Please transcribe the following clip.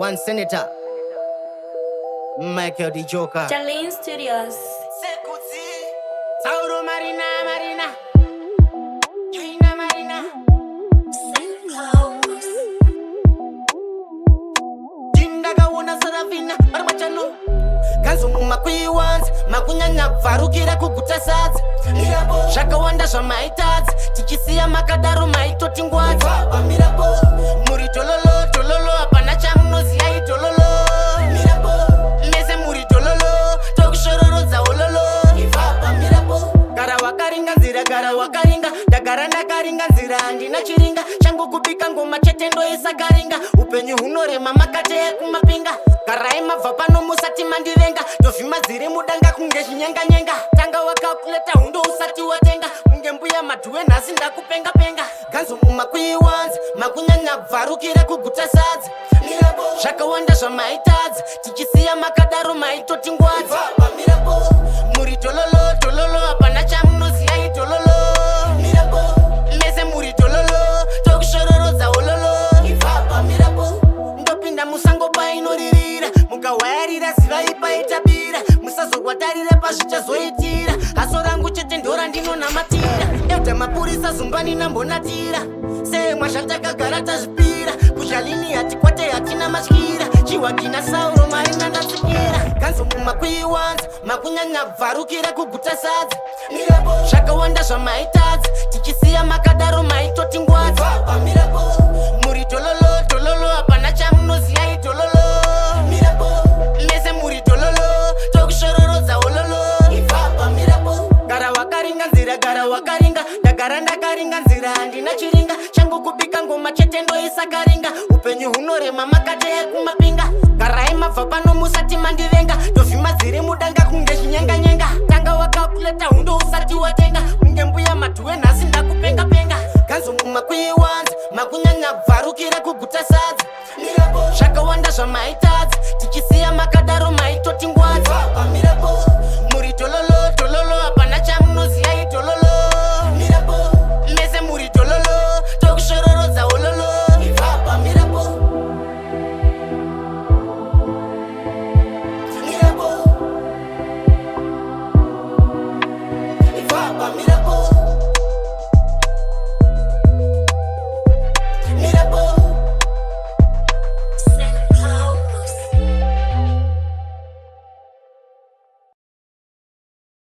one senator, Michael D. Joker. Charlene Studios. Sauro Marina. Gina Marina. Jindaga una Saravina, Armachano. Kanzumu makuiwanzi, makunyanya varukira kuguta sadzi. Mirapo, zvakawanda zvamaitadzi, tichisiya makadaro maitoti ngwadzi. Mirapo, muri tololo, hapana chamunoziya itololo. Mirapo, mese muri tololo, tokushororodza ololo. Mirapo, gara wakaringa, ndagara ndakaringa nzira handina chiringa. Changu kubika ngoma chete ndoisa karinga, upenyu hunorema makate kumapinga. Garai mabva pano musati mandivenga, ndovhima dziri mudanga kunge zvinyenganyenga. Tanga wakakuleta hundo usati watenga, kunge mbuya madhuwe nhasi ndakupenga. Ganzo mumakuiwanzi, makunyanya bvarukira kuguta sadzi. Zvakawanda zvamaitadzi, tichisiya makadaro maitoti ngwadzi. Muri tololo, hapana chamunoziya itololo. Mese muri tololo, tokushororodza ololo. Ndopinda musango painoririra, mukawayarira ziva ipaitabira. Musazorwatarire pazvichazoitira, haso rangu chete ndora ndinonamatira. Edha mapurisa zumbani nambonatira, semwa zvatakagara tazvipira. Kuzhalini hatikwate hatina matyira, chiwakina Sauro Marina ndatsikira. Ganzo mumakuiwanzi, makunyanya bvarukira kuguta sadzi. Zvakawanda zvamaitadzi, tichisiya makadaro maitoti ngwadzi. Muri tololo, hapana chamunoziya itololo. Mese muri tololo, tokushororodza ololo. Gara wakaringa, ndagara ndakaringa nzira handina chiringa. Changu kubika ngoma chete ndoisa karinga, upenyu hunorema makate kumapinga. Garai mabva pano musati mandivenga, ndovhima dziri mudanga kunge zvinyenganyenga. Tanga wakakuleta hundo usati watenga, kunge mbuya madhuwe nhasi ndakupenga. Ganzo mumakuiwanzi, makunyanya bvarukira kuguta sadzi. Zvakawanda zvamaita